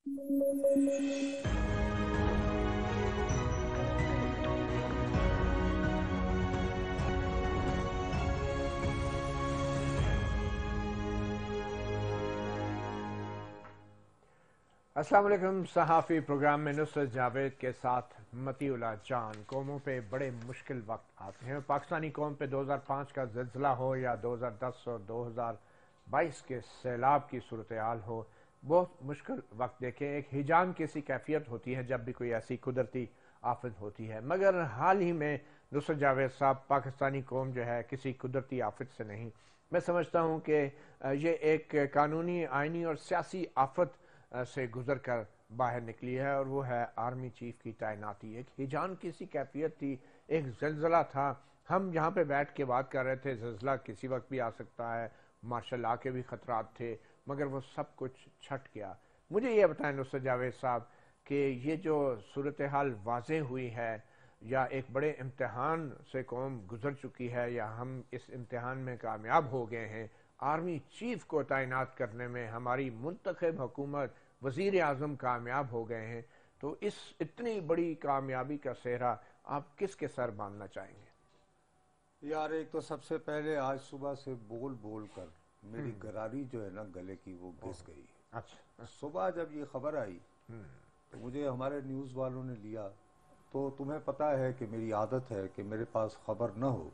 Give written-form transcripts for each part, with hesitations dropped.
السلام علیکم. صحافی پروگرام میں نصرت جاوید کے ساتھ متی اللہ جان. قوموں پہ بڑے مشکل وقت آتے ہیں. پاکستانی قوم پہ 2005 کا زلزلہ ہو یا 2010 اور 2022 کے سیلاب کی صورتحال ہو، بہت مشکل وقت دیکھیں. ایک ہیجان کی سی کیفیت ہوتی ہے جب بھی کوئی ایسی قدرتی آفت ہوتی ہے، مگر حال ہی میں نصرت جاوید صاحب، پاکستانی قوم جو ہے کسی قدرتی آفت سے نہیں، میں سمجھتا ہوں کہ یہ ایک قانونی، آئینی اور سیاسی آفت سے گزر کر باہر نکلی ہے، اور وہ ہے آرمی چیف کی تعیناتی. ایک ہیجان کی سی کیفیت تھی، ایک زلزلہ تھا. ہم یہاں پہ بیٹھ کے بات کر رہے تھے زلزلہ کسی وقت بھی آ سکتا ہے، مارشل لا کے بھی خطرات تھے، مگر وہ سب کچھ چھٹ گیا. مجھے یہ بتائیں نصرت جاوید صاحب کہ یہ جو صورتحال واضح ہوئی ہے، یا ایک بڑے امتحان سے قوم گزر چکی ہے، یا ہم اس امتحان میں کامیاب ہو گئے ہیں، آرمی چیف کو تعینات کرنے میں ہماری منتخب حکومت، وزیر اعظم کامیاب ہو گئے ہیں، تو اس اتنی بڑی کامیابی کا سہرا آپ کس کے سر باندھنا چاہیں گے؟ یار ایک تو سب سے پہلے آج صبح سے بول بول کر میری گراری جو ہے نا گلے کی وہ گھس گئی. اچھا. صبح جب یہ خبر آئی تو مجھے ہمارے نیوز والوں نے لیا. تو تمہیں پتہ ہے کہ میری عادت ہے کہ میرے پاس خبر نہ ہو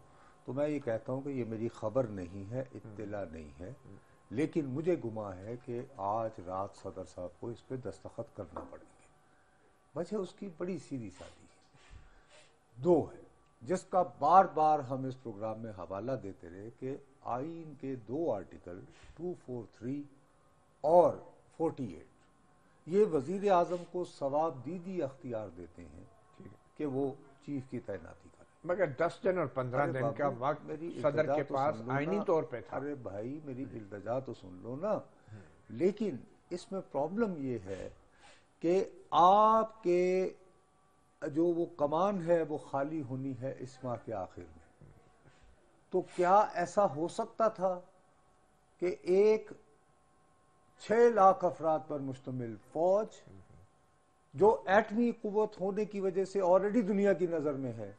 تو میں یہ کہتا ہوں کہ یہ میری خبر نہیں ہے، اطلاع نہیں ہے، لیکن مجھے گمان ہے کہ آج رات صدر صاحب کو اس پہ دستخط کرنا پڑیں گے. وجہ اس کی بڑی سیدھی سادی ہے، دو ہے، جس کا بار بار ہم اس پروگرام میں حوالہ دیتے رہے کہ آئین کے دو آرٹیکل 243 اور 48 یہ وزیر اعظم کو ثواب دیدی اختیار دیتے ہیں کہ وہ چیف کی تعیناتی کریں. مگر 10 دن اور 15 دن کا وقت صدر کے پاس آئینی طور پہ تھا. ارے بھائی میری التجا تو سن لو نا. لیکن اس میں پرابلم یہ ہے کہ آپ کے جو وہ کمان ہے وہ خالی ہونی ہے اس ماہ کے آخر میں. تو کیا ایسا ہو سکتا تھا کہ ایک 6 لاکھ افراد پر مشتمل فوج جو ایٹمی قوت ہونے کی وجہ سے آلریڈی دنیا کی نظر میں ہے،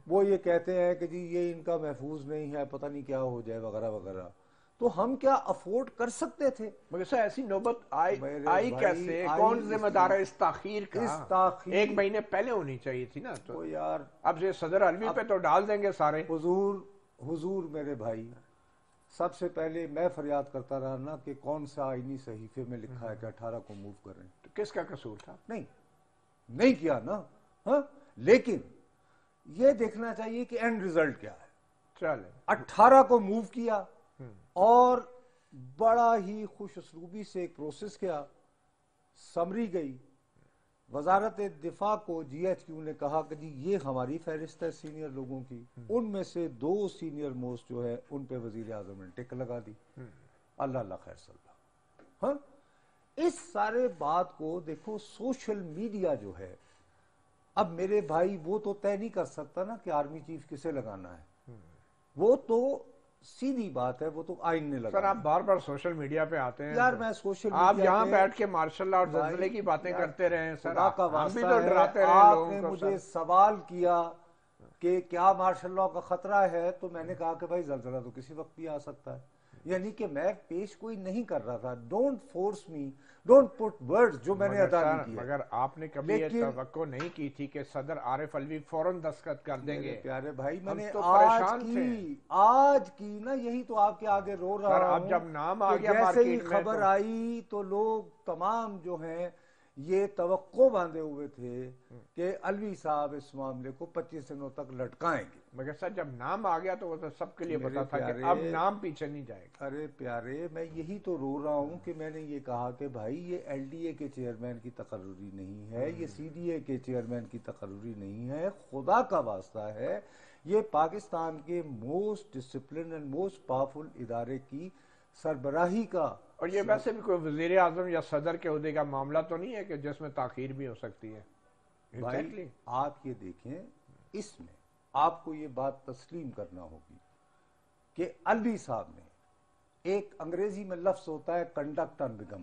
وہ یہ کہتے ہیں کہ جی یہ ان کا محفوظ نہیں ہے، پتہ نہیں کیا ہو جائے وغیرہ وغیرہ، تو ہم کیا افورڈ کر سکتے تھے؟ مگر سر ایسی نوبت آئی کیسے؟ کون ذمہ دار ہے اس تاخیر کا؟ اس تاخیر 1 مہینے پہلے ہونی چاہیے تھی نا. تو یار اب یہ صدر علوی پہ تو ڈال دیں گے سارے. حضور میرے بھائی، سب سے پہلے میں فریاد کرتا رہا نا کہ کون سا آئینی صحیفے میں لکھا ہے کہ 18 کو موو کریں. تو کس کا قصور تھا؟ نہیں کیا نا. ہاں، لیکن یہ دیکھنا چاہیے کہ اینڈ ریزلٹ کیا ہے. چلے 18 کو موو کیا اور بڑا ہی خوش اسلوبی سے ایک پروسیس کیا، سمری گئی، وزارت دفاع کو جی ایچ کیو نے کہا کہ جی یہ ہماری فہرست ہے سینئر لوگوں کی، ان میں سے 2 سینئر موسٹ جو ہے ان پہ وزیر اعظم نے ٹک لگا دی. اللہ اللہ خیر صلی اللہ. ہاں، اس سارے بات کو دیکھو، سوشل میڈیا جو ہے، اب میرے بھائی وہ تو طے نہیں کر سکتا نا کہ آرمی چیف کسے لگانا ہے. وہ تو سیدھی بات ہے، وہ تو آئین نے لگانا. سر آپ بار بار سوشل میڈیا پہ آتے ہیں یار میں سوشل میڈیا آپ یہاں بیٹھ کے مارشل لا اور زلزلے کی باتیں کرتے رہے ہیں. سر خدا کا ہم بھی واسطہ تو ہے، ڈراتے رہے آپ لوگوں نے کو. مجھے سوال کیا کہ کیا مارشل لا کا خطرہ ہے، تو میں نے کہا کہ بھائی زلزلہ تو کسی وقت بھی آ سکتا ہے. یعنی کہ میں پیش کوئی نہیں کر رہا تھا. Don't force me, don't put words جو میں نے ادا نہیں کیا. مگر آپ نے کبھی یہ توقع نہیں کی تھی کہ صدر عارف علوی فوراً دستخط کر دیں گے؟ پیارے بھائی میں نے آج کی نا، یہی تو آپ کے آگے رو رہا ہوں. اب جب نام آ کہ گیا جیسے ہی مارکیٹ میں خبر آئی تو لوگ تمام جو ہیں یہ توقع باندھے ہوئے تھے کہ علوی صاحب اس معاملے کو 25 دنوں تک لٹکائیں گے. مگر سر جب نام آ گیا تو وہ تو سب کے لیے پتا تھا کہ اب نام پیچھے نہیں جائے گا. ارے پیارے، میں یہی تو رو رہا ہوں کہ میں نے یہ کہا کہ بھائی یہ ایل ڈی اے کے چیئرمین کی تقرری نہیں ہے، یہ سی ڈی اے کے چیئرمین کی تقرری نہیں ہے. خدا کا واسطہ ہے، یہ پاکستان کے most discipline and most powerful ادارے کی سربراہی کا. اور یہ ویسے بھی کوئی وزیر اعظم یا صدر کے عہدے کا معاملہ تو نہیں ہے کہ جس میں تاخیر بھی ہو سکتی ہے. بھائی آپ یہ دیکھیں، اس میں آپ کو یہ بات تسلیم کرنا ہوگی کہ علوی صاحب نے ایک انگریزی میں لفظ ہوتا ہے کنڈکٹ ان بیگم،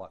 1।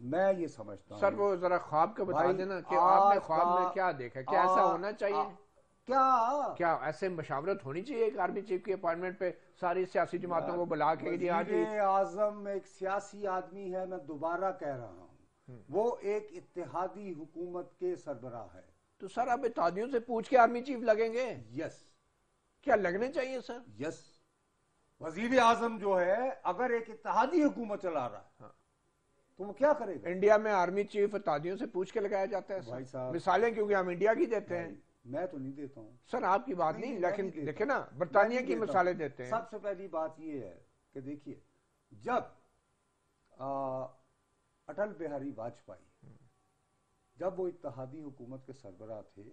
میں یہ سمجھتا ہوں سر وہ ذرا خواب کا بتا دینا کہ آپ نے خواب میں کیا دیکھا, کیا ایسا ہونا چاہیے, کیا ایسے مشاورت ہونی چاہیے ایک آرمی چیف کی اپائنٹمنٹ پہ ساری سیاسی جماعتوں کو بلا کے وزیر اعظم ایک سیاسی آدمی ہے, میں دوبارہ کہہ رہا ہوں, وہ ایک اتحادی حکومت کے سربراہ ہے. تو سر اب اتحادیوں سے پوچھ کے آرمی چیف لگیں گے؟ یس. کیا لگنے چاہیے سر؟ یس. وزیر اعظم جو ہے اگر ایک اتحادی حکومت چلا رہا ہے تو وہ کیا کرے گا؟ انڈیا میں آرمی چیف اتحادیوں سے پوچھ کے لگایا جاتا ہے بھائی سر, صاحب مثالیں کیونکہ ہم انڈیا کی دیتے ہیں. میں تو نہیں دیتا ہوں سر, آپ کی بات نہیں, لیکن دیکھیں نا برطانیہ کی مثالیں دیتے ہیں. سب سے پہلی بات یہ ہے کہ دیکھیے, جب اٹل بہاری واجپئی جب وہ اتحادی حکومت کے سربراہ تھے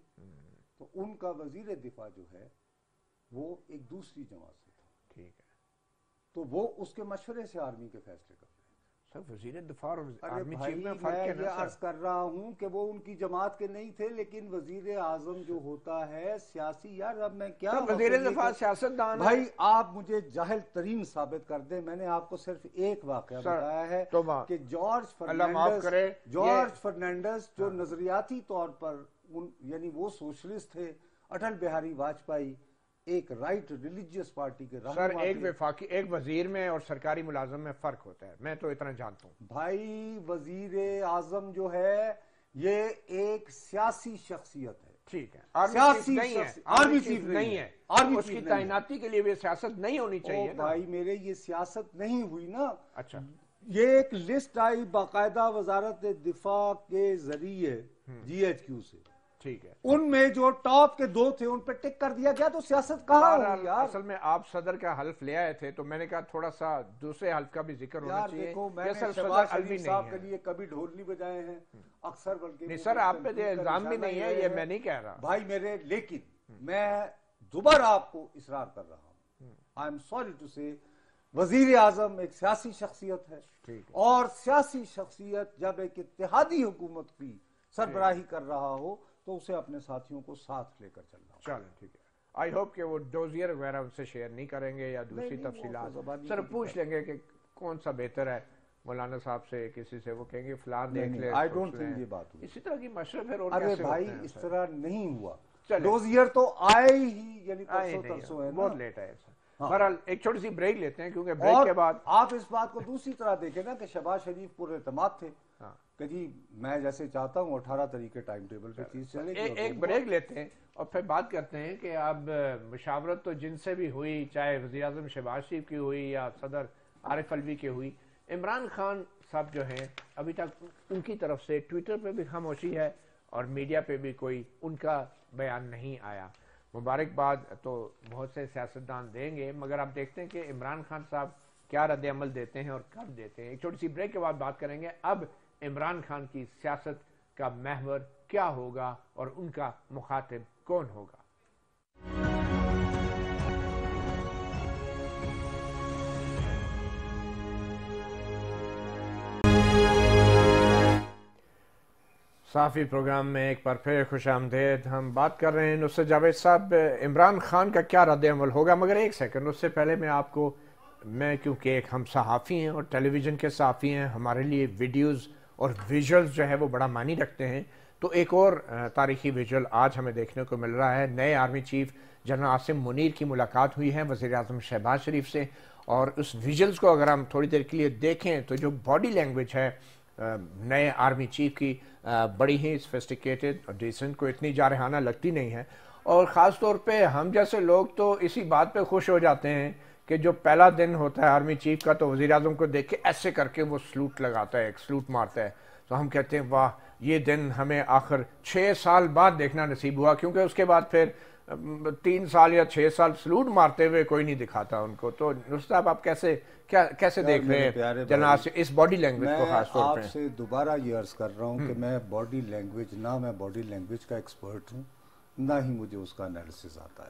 تو ان کا وزیر دفاع جو ہے وہ ایک دوسری جماعت سے تھا. ٹھیک ہے, تو وہ اس کے مشورے سے آرمی کے فیصلے کرتے ہیں. سر وزیر دفاع اور آرمی بھائی چیف میں فرق ہے میں یہ نا عرض کر رہا ہوں کہ وہ ان کی جماعت کے نہیں تھے, لیکن وزیر اعظم جو ہوتا ہے سیاسی, یار اب میں کیا وزیر دفاع سیاست دان بھائی آپ مجھے جاہل ترین ثابت کر دیں. میں نے آپ کو صرف ایک واقعہ بتایا ہے کہ جارج فرنینڈس جو نظریاتی طور پر یعنی وہ سوشلسٹ تھے, اٹل بہاری واجپئی ایک رائٹ ریلیجیس پارٹی کے رہنما. سر ایک وفاقی, ایک وزیر میں اور سرکاری ملازم میں فرق ہوتا ہے, میں تو اتنا جانتا ہوں. بھائی وزیر اعظم جو ہے یہ ایک سیاسی شخصیت ہے. ٹھیک ہے, آرمی چیف نہیں ہے, اس کی تعیناتی کے لیے بھی سیاست نہیں ہونی چاہیے. بھائی میرے یہ سیاست نہیں ہوئی نا. اچھا, یہ ایک لسٹ آئی باقاعدہ وزارت دفاع کے ذریعے جی ایچ کیو سے. ٹھیک ہے, ان میں جو ٹاپ کے 2 تھے ان پہ ٹک کر دیا گیا, تو سیاست کہاں ہوئی یار؟ اصل میں آپ صدر کا حلف لے آئے تھے تو میں نے کہا تھوڑا سا دوسرے حلف کا بھی ذکر ہونا چاہیے. دیکھو میں نے شہباز شریف صاحب کے لیے کبھی ڈھول نہیں بجائے ہیں اکثر, بلکہ نہیں سر آپ پہ الزام بھی نہیں ہے, یہ میں نہیں کہہ رہا بھائی میرے, لیکن میں دوبارہ آپ کو اصرار کر رہا ہوں, آئی ایم سوری ٹو سے, وزیر اعظم ایک سیاسی شخصیت ہے, اور سیاسی شخصیت جب ایک اتحادی حکومت کی سربراہی کر رہا ہو تو اسے اپنے ساتھیوں کو ساتھ لے کر چلنا ہو. چلیں ٹھیک ہے, آئی ہوپ کہ وہ ڈوزیئر وغیرہ ان سے شیئر نہیں کریں گے یا دوسری تفصیلات. سر پوچھ لیں گے کہ کون سا بہتر ہے, مولانا صاحب سے کسی سے, وہ کہیں گے فلان دیکھ لیں. آئی ڈونٹ تھنک یہ بات ہوئی اسی طرح کی مشورے پھر اور ارے بھائی اس طرح نہیں ہوا. ڈوزیئر تو آئے ہی یعنی پرسوں ہے, بہت لیٹ ہے. بہرحال ایک چھوٹی سی بریک لیتے ہیں کیونکہ بریک کے بعد آپ اس بات کو دوسری طرح دیکھیں نا کہ شہباز شریف پر اعتماد تھے کہ جی میں جیسے چاہتا ہوں 18 طریقے ٹائم ٹیبل پہ چیز چلے گی. ایک بریک لیتے ہیں اور پھر بات کرتے ہیں کہ اب مشاورت تو جن سے بھی ہوئی, چاہے وزیر اعظم شہباز شریف کی ہوئی یا صدر عارف الوی کی ہوئی, عمران خان صاحب جو ہیں ابھی تک ان کی طرف سے ٹویٹر پہ بھی خاموشی ہے اور میڈیا پہ بھی کوئی ان کا بیان نہیں آیا. مبارکباد تو بہت سے سیاستدان دیں گے, مگر آپ دیکھتے ہیں کہ عمران خان صاحب کیا رد عمل دیتے ہیں اور کب دیتے ہیں. ایک چھوٹی سی بریک کے بعد بات کریں گے اب عمران خان کی سیاست کا محور کیا ہوگا اور ان کا مخاطب کون ہوگا. صحافی پروگرام میں ایک بار پھر خوش آمدید. ہم بات کر رہے ہیں نصرت جاوید صاحب, عمران خان کا کیا رد عمل ہوگا. مگر ایک سیکنڈ, اس سے پہلے میں آپ کو, میں کیونکہ ایک ہم صحافی ہیں اور ٹیلی ویژن کے صحافی ہیں, ہمارے لیے ویڈیوز اور ویژولز جو ہے وہ بڑا معنی رکھتے ہیں, تو ایک اور تاریخی ویژول آج ہمیں دیکھنے کو مل رہا ہے. نئے army chief general Asim Munir کی ملاقات ہوئی ہے وزیر اعظم شہباز شریف سے, اور اس ویژولز کو اگر ہم تھوڑی دیر کے لیے دیکھیں تو جو باڈی لینگویج ہے نئے آرمی چیف کی بڑی ہی سفسٹیکیٹڈ اور ڈیسنٹ, کو اتنی جارحانہ لگتی نہیں ہے. اور خاص طور پہ ہم جیسے لوگ تو اسی بات پہ خوش ہو جاتے ہیں کہ جو پہلا دن ہوتا ہے آرمی چیف کا تو وزیر اعظم کو دیکھ کے ایسے کر کے وہ سلوٹ لگاتا ہے, ایک سلوٹ مارتا ہے, تو ہم کہتے ہیں واہ یہ دن ہمیں آخر 6 سال بعد دیکھنا نصیب ہوا, کیونکہ اس کے بعد پھر 3 سال یا 6 سال سلوٹ مارتے ہوئے کوئی نہیں دکھاتا ان کو. تو نصرت صاحب آپ کیسے دیکھ رہے ہیں جناب اس باڈی لینگویج کو خاص طور پہ؟ میں آپ سے دوبارہ یہ عرض کر رہا ہوں کہ میں باڈی لینگویج, نہ میں باڈی لینگویج کا ایکسپرٹ ہوں, نہ ہی مجھے اس کا انالیسس آتا ہے.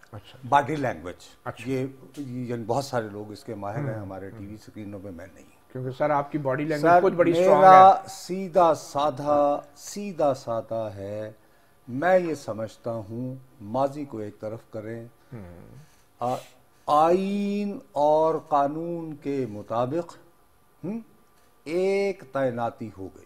باڈی لینگویج یہ یعنی بہت سارے لوگ اس کے ماہر ہیں, ہمارے ٹی وی سکرینوں پہ میں نہیں. کیونکہ سر آپ کی باڈی لینگویج خود بڑی اسٹرانگ ہے. میرا سیدھا سادہ ہے, میں یہ سمجھتا ہوں ماضی کو ایک طرف کریں, آئین اور قانون کے مطابق ایک تعیناتی ہو گئی,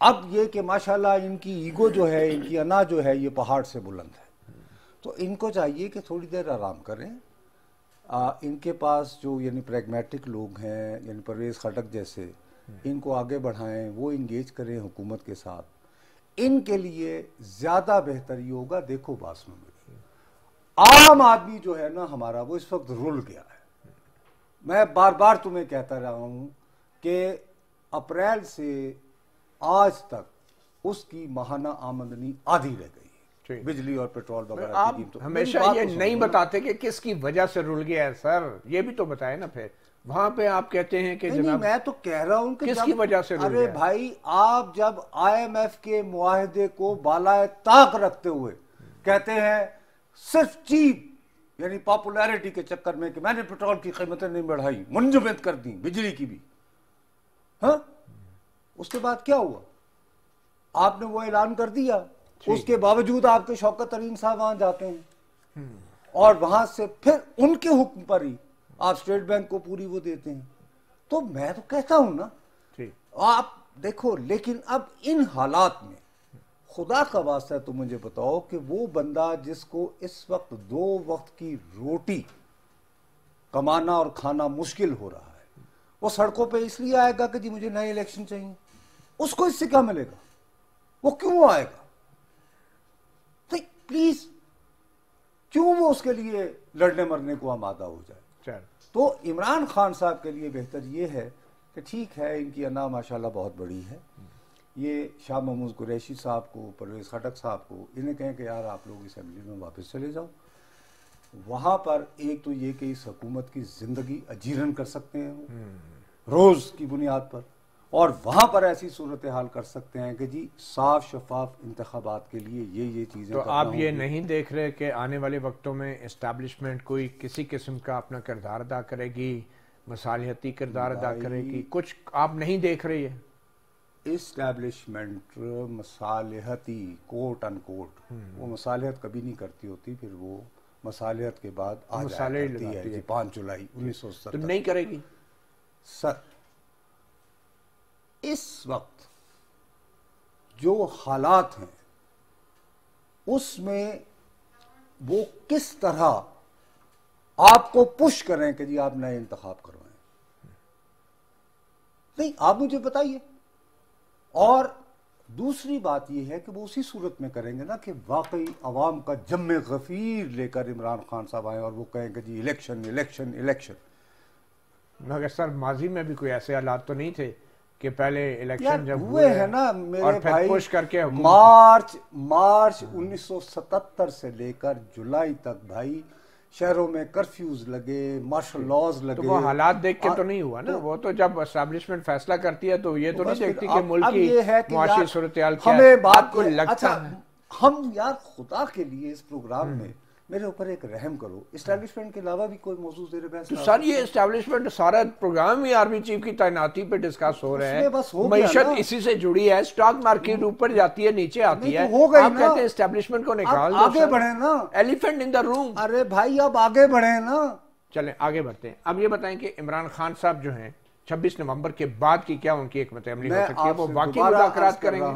اب یہ کہ ماشاءاللہ ان کی ایگو جو ہے، ان کی انا جو ہے، یہ پہاڑ سے بلند ہے، تو ان کو چاہیے کہ تھوڑی دیر آرام کریں. ان کے پاس جو یعنی پریگمیٹک لوگ ہیں، یعنی پرویز خٹک جیسے، ان کو آگے بڑھائیں، وہ انگیج کریں حکومت کے ساتھ. ان کے لیے زیادہ بہتر یہ ہوگا. دیکھو بات سنو میری، عام آدمی جو ہے نا ہمارا، وہ اس وقت رل گیا ہے. میں بار بار تمہیں کہتا رہا ہوں کہ اپریل سے آج تک اس کی ماہانہ آمدنی آدھی رہ گئی ہے، بجلی اور پیٹرول وغیرہ آپ کی قیمتوں. ہمیشہ یہ نہیں بتاتے کہ کس کی وجہ سے رول گیا ہے سر، یہ بھی تو بتائے نا. پھر وہاں پہ آپ کہتے ہیں کہ نہیں، میں تو کہہ رہا ہوں کہ کس کی وجہ سے رول ارے گیا؟ بھائی، آپ جب آئی ایم ایف کے معاہدے کو بالائے طاق رکھتے ہوئے کہتے ہیں صرف چیپ یعنی پاپولیرٹی کے چکر میں کہ میں نے پیٹرول کی قیمتیں نہیں بڑھائی، منجمد کر دی، بجلی کی بھی، ہاں، اس کے بعد کیا ہوا؟ آپ نے وہ اعلان کر دیا. اس کے باوجود آپ کے شوکت ترین صاحب وہاں جاتے ہیں اور وہاں سے پھر ان کے حکم پر ہی آپ اسٹیٹ بینک کو پوری وہ دیتے ہیں. تو میں تو کہتا ہوں نا، آپ دیکھو. لیکن اب ان حالات میں خدا کا واسطہ ہے تو مجھے بتاؤ کہ وہ بندہ جس کو اس وقت 2 وقت کی روٹی کمانا اور کھانا مشکل ہو رہا ہے، وہ سڑکوں پہ اس لیے آئے گا کہ جی مجھے نئے الیکشن چاہیے؟ اس کو اس سے کیا ملے گا؟ وہ کیوں آئے گا؟ پلیز، کیوں وہ اس کے لیے لڑنے مرنے کو آمادہ ہو جائے؟ تو عمران خان صاحب کے لیے بہتر یہ ہے کہ ٹھیک ہے، ان کی انا ماشاءاللہ بہت بڑی ہے. یہ شاہ محمود قریشی صاحب کو، پرویز خٹک صاحب کو، انہیں کہیں کہ یار آپ لوگ اسمبلی میں واپس چلے جاؤ. وہاں پر ایک تو یہ کہ اس حکومت کی زندگی اجیرن کر سکتے ہیں روز کی بنیاد پر، اور وہاں پر ایسی صورتحال کر سکتے ہیں کہ جی صاف شفاف انتخابات کے لیے یہ چیزیں. تو آپ یہ نہیں دیکھ رہے کہ آنے والے وقتوں میں اسٹیبلشمنٹ کوئی کسی قسم کا اپنا کردار ادا کرے گی، مصالحتی کردار ادا کرے گی؟ کچھ آپ نہیں دیکھ رہی ہے؟ اسٹیبلشمنٹ مصالحتی کوٹ ان کوٹ، وہ مصالحت کبھی نہیں کرتی ہوتی، پھر وہ مصالحت کے بعد آ جایا کرتی ہے جی 5 جولائی 1970. تو نہیں کرے گی سر. اس وقت جو حالات ہیں اس میں وہ کس طرح آپ کو پش کریں کہ جی آپ نئے انتخاب کروائیں؟ نہیں، آپ مجھے بتائیے. اور دوسری بات یہ ہے کہ وہ اسی صورت میں کریں گے نا کہ واقعی عوام کا جم غفیر لے کر عمران خان صاحب آئیں اور وہ کہیں کہ جی الیکشن الیکشن الیکشن. مگر سر ماضی میں بھی کوئی ایسے حالات تو نہیں تھے کہ پہلے الیکشن جب ہوئے ہیں نا میرے بھائی، پش کر کے مارچ 1977 سے لے کر جولائی تک بھائی شہروں میں کرفیوز لگے، مارشل لاز لگے. تو وہ حالات دیکھ کے تو نہیں ہوا نا. وہ تو جب اسٹیبلشمنٹ فیصلہ کرتی ہے تو یہ تو نہیں دیکھتی کہ ملک کی معاشی صورتحال کیا ہے. آپ کو لگتا ہے ہم یار خدا کے لیے اس پروگرام میں میرے اوپر ایک رحم کرو، اسٹیبلشمنٹ کے علاوہ بھی کوئی موضوع زیر بحث. سر یہ اسٹیبلشمنٹ سارا پروگرام ہی آرمی چیف کی تعیناتی پہ ڈسکس ہو رہے ہیں، معیشت اسی سے جڑی ہے، سٹاک مارکیٹ اوپر جاتی ہے نیچے آتی ہے. آپ کہتے ہیں اسٹیبلشمنٹ کو نکال دو. آگے بڑھیں نا، ایلیفنٹ ان دا روم. ارے بھائی اب آگے بڑھیں نا. چلیں آگے بڑھتے ہیں. اب یہ بتائیں کہ عمران خان صاحب جو ہیں 26 نومبر کے بعد کی کیا ان کی حکمت عملی ہو سکتی ہے؟ وہ واقعی مذاکرات کریں گے؟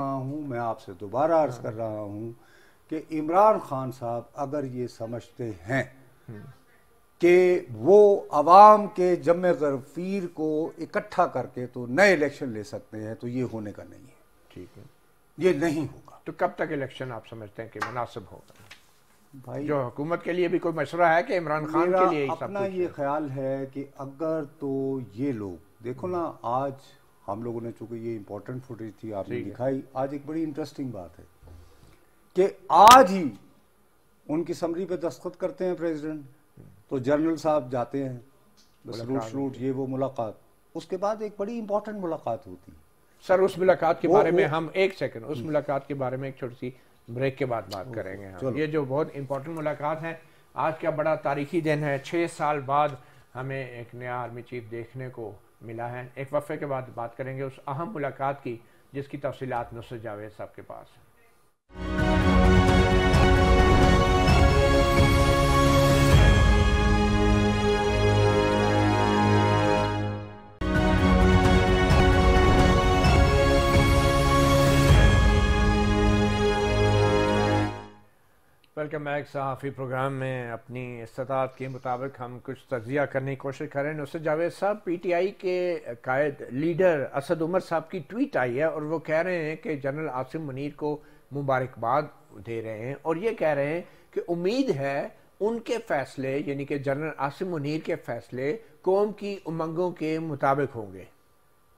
میں آپ سے دوبارہ عرض کر رہا ہوں کہ عمران خان صاحب اگر یہ سمجھتے ہیں کہ وہ عوام کے جم غفیر کو اکٹھا کر کے تو نئے الیکشن لے سکتے ہیں تو یہ ہونے کا نہیں ہے. ٹھیک ہے، یہ نہیں ہوگا. تو کب تک الیکشن آپ سمجھتے ہیں کہ مناسب ہوگا؟ بھائی جو حکومت کے لیے بھی کوئی مشورہ ہے کہ عمران خان کے لیے اپنا یہ خیال ہے کہ اگر تو یہ لوگ دیکھو نا، آج ہم لوگوں نے چونکہ یہ امپورٹنٹ فوٹیج تھی آپ نے دکھائی، آج ایک بڑی انٹرسٹنگ بات ہے کہ آج ہی ان کی سمری پہ دستخط کرتے ہیں پریزیڈنٹ، تو جنرل صاحب جاتے ہیں سلوٹ یہ وہ ملاقات، اس کے بعد ایک بڑی امپورٹنٹ ملاقات ہوتی ہے. سر اس ملاقات کے بارے میں ہم ایک سیکنڈ، اس ملاقات کے بارے میں ایک چھوٹی سی بریک کے بعد بات کریں گے. یہ جو بہت امپورٹنٹ ملاقات ہے، آج کا بڑا تاریخی دن ہے. 6 سال بعد ہمیں ایک نیا آرمی چیف دیکھنے کو ملا ہے. ایک وقفے کے بعد بات کریں گے اس اہم ملاقات کی جس کی تفصیلات نصرت جاوید صاحب کے پاس ہیں. ویلکم بیک صحافی پروگرام میں اپنی استطاعت کے مطابق ہم کچھ تجزیہ کرنے کی کوشش کر رہے ہیں. نصرت جاوید صاحب، پی ٹی آئی کے قائد لیڈر اسد عمر صاحب کی ٹویٹ آئی ہے اور وہ کہہ رہے ہیں کہ جنرل عاصم منیر کو مبارکباد دے رہے ہیں اور یہ کہہ رہے ہیں کہ امید ہے ان کے فیصلے یعنی کہ جنرل عاصم منیر کے فیصلے قوم کی امنگوں کے مطابق ہوں گے.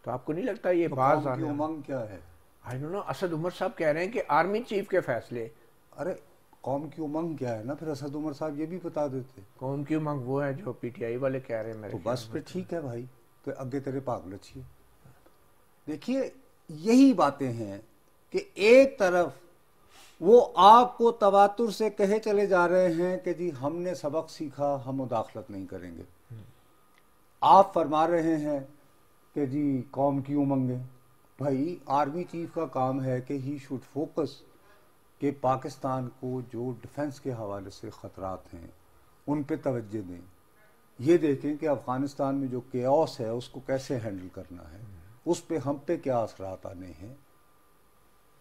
تو آپ کو نہیں لگتا یہ بعض قوم کی امنگ کیا ہے؟ I don't know. Asad Umar صاحب کہہ رہے ہیں کہ آرمی چیف کے فیصلے. ارے قوم کی امنگ کیا ہے نا، پھر اسد عمر صاحب یہ بھی بتا دیتے. قوم کی امنگ وہ ہے جو پی ٹی آئی والے کہہ رہے ہیں. تو بس پھر ٹھیک ہے بھائی، تو اگے تیرے پاگ لچھیے. دیکھیے یہی باتیں ہیں کہ ایک طرف وہ آپ کو تواتر سے کہے چلے جا رہے ہیں کہ جی ہم نے سبق سیکھا، ہم مداخلت نہیں کریں گے. آپ فرما رہے ہیں کہ جی قوم کی امنگیں. بھائی آرمی چیف کا کام ہے کہ ہی شوڈ فوکس کہ پاکستان کو جو ڈیفنس کے حوالے سے خطرات ہیں ان پہ توجہ دیں. یہ دیکھیں کہ افغانستان میں جو کیوس ہے اس کو کیسے ہینڈل کرنا ہے، اس پہ ہم پہ کیا اثرات آنے ہیں.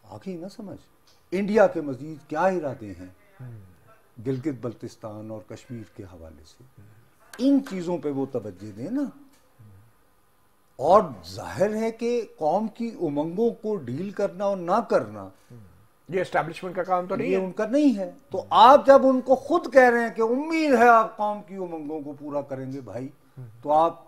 آگے نہ سمجھ انڈیا کے مزید کیا ارادے ہیں گلگت بلتستان اور کشمیر کے حوالے سے. ان چیزوں پہ وہ توجہ دیں نا. اور ظاہر ہے کہ قوم کی امنگوں کو ڈیل کرنا اور نہ کرنا یہ اسٹیبلشمنٹ کا کام تو نہیں یہ ہے، ان کا نہیں ہے. تو آپ جب ان کو خود کہہ رہے ہیں کہ امید ہے آپ قوم کی امنگوں کو پورا کریں گے بھائی، تو آپ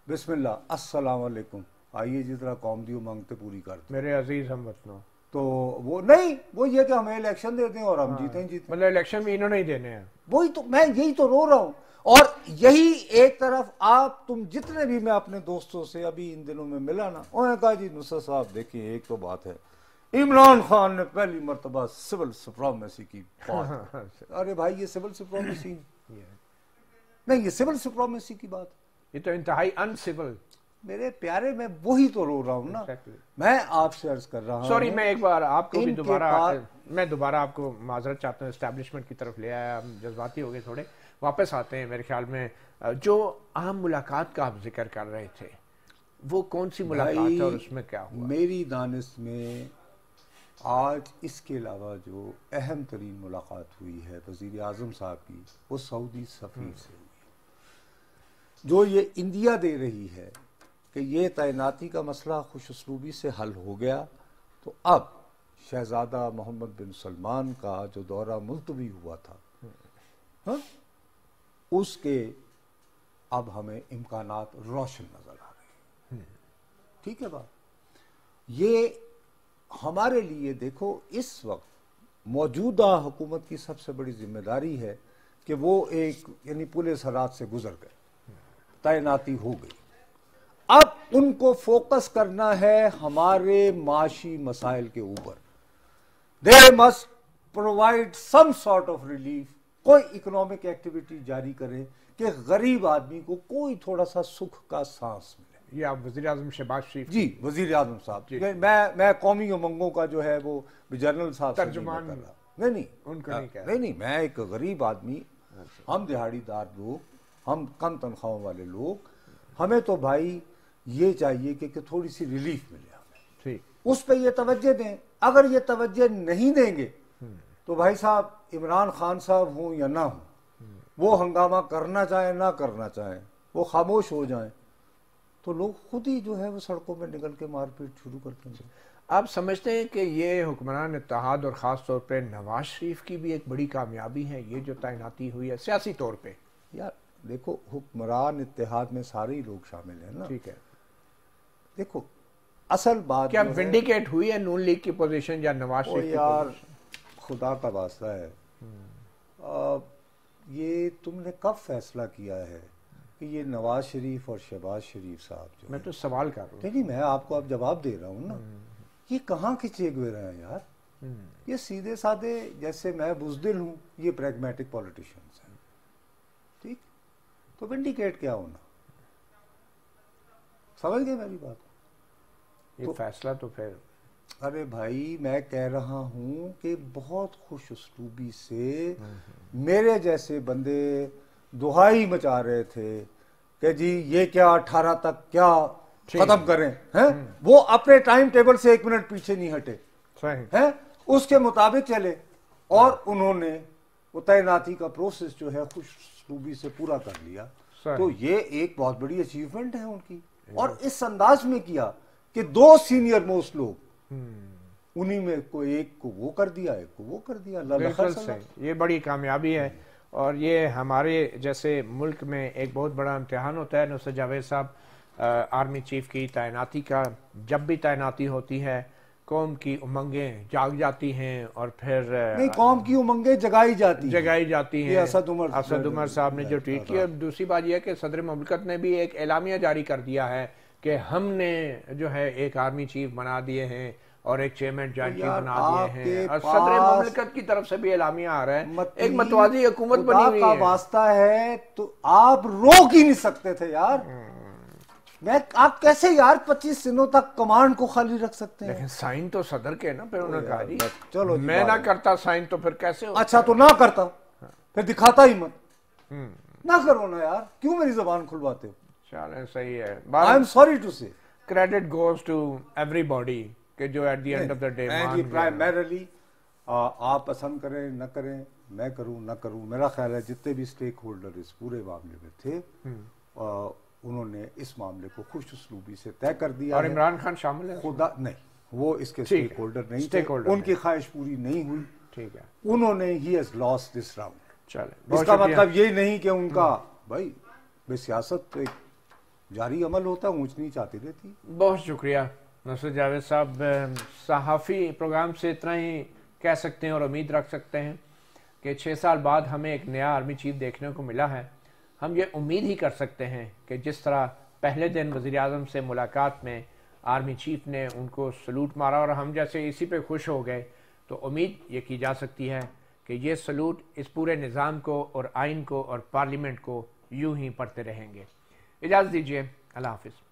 بسم اللہ السلام علیکم آئیے جس طرح قوم کی امنگیں پوری کرتے میرے عزیز ہم وطنوں. تو وہ نہیں، وہ یہ کہ ہمیں الیکشن دیتے ہیں اور ہم جیتیں مطلب الیکشن بھی انہوں نے ہی دینے ہیں. وہی تو میں یہی تو رو رہا ہوں. اور یہی ایک طرف آپ تم جتنے بھی میں اپنے دوستوں سے ابھی ان دنوں میں ملا نا، انہوں نے کہا جی نصرت صاحب دیکھیں ایک تو بات ہے عمران خان نے پہلی مرتبہ سول سپریمیسی کی بات. ارے بھائی یہ سول سپریمیسی نہیں، یہ سول سپریمیسی کی بات، یہ تو انتہائی ان سول. میرے پیارے میں وہی تو رو رہا ہوں نا. میں آپ سے عرض کر رہا ہوں، سوری میں ایک بار آپ کو بھی دوبارہ آپ کو معذرت چاہتا ہوں، اسٹیبلشمنٹ کی طرف لے آیا، ہم جذباتی ہو گئے تھوڑے. واپس آتے ہیں. میرے خیال میں جو عام ملاقات کا آپ ذکر کر رہے تھے وہ کون سی ملاقات ہے اور اس میں کیا ہوا؟ میری دانست میں آج اس کے علاوہ جو اہم ترین ملاقات ہوئی ہے وزیر اعظم صاحب کی، وہ سعودی سفیر سے ہوئی ہے. جو یہ انڈیا دے رہی ہے کہ یہ تعیناتی کا مسئلہ خوش اسلوبی سے حل ہو گیا، تو اب شہزادہ محمد بن سلمان کا جو دورہ ملتوی ہوا تھا اس کے اب ہمیں امکانات روشن نظر آ رہے ہیں. ٹھیک ہے بات. یہ ہمارے لیے دیکھو اس وقت موجودہ حکومت کی سب سے بڑی ذمہ داری ہے کہ وہ ایک یعنی پورے سرحد سے گزر گئے، تعیناتی ہو گئی. اب ان کو فوکس کرنا ہے ہمارے معاشی مسائل کے اوپر. They must provide some sort of relief. کوئی اکنامک ایکٹیویٹی جاری کرے کہ غریب آدمی کو کوئی تھوڑا سا سکھ کا سانس ملے. یہ آپ وزیر اعظم شہباز شریف جی وزیر اعظم صاحب میں قومی امنگوں کا جو ہے وہ جنرل صاحب ترجمان کر رہا. نہیں ان کو نہیں کہہ رہا. نہیں میں ایک غریب آدمی، ہم دہاڑی دار لوگ، ہم کم تنخواہوں والے لوگ، ہمیں تو بھائی یہ چاہیے کہ تھوڑی سی ریلیف ملے ہمیں. ٹھیک، اس پہ یہ توجہ دیں. اگر یہ توجہ نہیں دیں گے تو بھائی صاحب عمران خان صاحب ہوں یا نہ ہوں، وہ ہنگامہ کرنا چاہیں نہ کرنا چاہیں، وہ خاموش ہو جائیں، تو لوگ خود ہی جو ہے وہ سڑکوں میں نکل کے مار پیٹ شروع کرتے ہیں. آپ سمجھتے ہیں کہ یہ حکمران اتحاد اور خاص طور پہ نواز شریف کی بھی ایک بڑی کامیابی ہے یہ جو تعیناتی ہوئی ہے سیاسی طور پہ؟ یار دیکھو حکمران اتحاد میں سارے ہی لوگ شامل ہیں نا. ٹھیک ہے. دیکھو اصل بات کیا ونڈیکیٹ ہوئی ہے نون لیگ کی پوزیشن یا نواز شریف کی یار پوزیشن؟ خدا کا واسطہ ہے، یہ تم نے کب فیصلہ کیا ہے کہ یہ نواز شریف اور شہباز شریف صاحب جو میں تو سوال کر رہا ہوں. نہیں میں آپ کو اب جواب دے رہا ہوں نا. یہ کہاں کے چیگویرا ہیں یار؟ یہ سیدھے سادھے، جیسے میں بزدل ہوں، یہ پریگمیٹک پولیٹیشنز ہیں. ٹھیک، تو ونڈیکیٹ کیا ہونا؟ سمجھ گئے میری بات؟ یہ فیصلہ تو پھر ارے بھائی میں کہہ رہا ہوں کہ بہت خوش اسلوبی سے میرے جیسے بندے دہائی مچا رہے تھے کہ جی یہ کیا 18 تک کیا ختم کریں ہیں، وہ اپنے ٹائم ٹیبل سے 1 منٹ پیچھے نہیں ہٹے ہیں، اس کے مطابق چلے. اور انہوں نے وہ تعیناتی کا پروسیس جو ہے خوش اسلوبی سے پورا کر لیا. تو یہ ایک بہت بڑی اچیومنٹ ہے ان کی, اور اس انداز میں کیا کہ 2 سینئر موسٹ لوگ انہی میں کوئی ایک کو وہ کر دیا, ایک کو وہ کر دیا. یہ بڑی کامیابی ہے, اور یہ ہمارے جیسے ملک میں ایک بہت بڑا امتحان ہوتا ہے نصرت جاوید صاحب, آرمی چیف کی تعیناتی کا. جب بھی تعیناتی ہوتی ہے قوم کی امنگیں جاگ جاتی ہیں, اور پھر نہیں, قوم کی امنگیں جگائی جاتی ہیں. اسد عمر صاحب نے جو ٹویٹ کیا. دوسری بات یہ ہے کہ صدر مملکت نے بھی ایک اعلامیہ جاری کر دیا ہے کہ ہم نے جو ہے ایک آرمی چیف بنا دیے ہیں اور ایک چیئرمین جوائنٹ چیف بنا دیے ہیں, اور صدر مملکت کی طرف سے بھی اعلامیہ آ رہا ہے. ایک متوازی حکومت بنی ہوئی ہے. واسطہ ہے تو آپ روک ہی نہیں سکتے تھے یار. آپ کیسے یار 25 دنوں تک کمانڈ کو خالی رکھ سکتے ہیں؟ لیکن سائن تو صدر کے نا, پھر انہوں نے کہا جی چلو میں نہ کرتا سائن تو پھر کیسے ہوتا؟ اچھا تو نہ کرتا, پھر دکھاتا ہی مت, نہ کرو نا یار, کیوں میری زبان کھلواتے ہو؟ چلیں صحیح ہے. I am sorry to say credit goes to everybody کہ جو at the end of the day primarily آپ پسند کریں نہ کریں, میں کروں نہ کروں, میرا خیال ہے جتنے بھی سٹیک ہولڈر اس پورے معاملے میں تھے انہوں نے اس معاملے کو خوش اسلوبی سے طے کر دیا. اور عمران خان شامل ہے؟ خدا نہیں, وہ اس کے سٹیک ہولڈر نہیں تھے, ان کی خواہش پوری نہیں ہوئی. ٹھیک ہے, انہوں نے he has lost this round. چلے, اس کا مطلب یہ نہیں کہ ان کا بھائی بے سیاست ایک جاری عمل ہوتا ہے, اونچ نیچ آتی رہتی. بہت شکریہ نصرت جاوید صاحب. صحافی پروگرام سے اتنا ہی کہہ سکتے ہیں اور امید رکھ سکتے ہیں کہ 6 سال بعد ہمیں ایک نیا آرمی چیف دیکھنے کو ملا ہے. ہم یہ امید ہی کر سکتے ہیں کہ جس طرح پہلے دن وزیر اعظم سے ملاقات میں آرمی چیف نے ان کو سلوٹ مارا اور ہم جیسے اسی پہ خوش ہو گئے, تو امید یہ کی جا سکتی ہے کہ یہ سلوٹ اس پورے نظام کو اور آئین کو اور پارلیمنٹ کو یوں ہی پڑھتے رہیں گے. اجازت دیجیے, اللہ حافظ.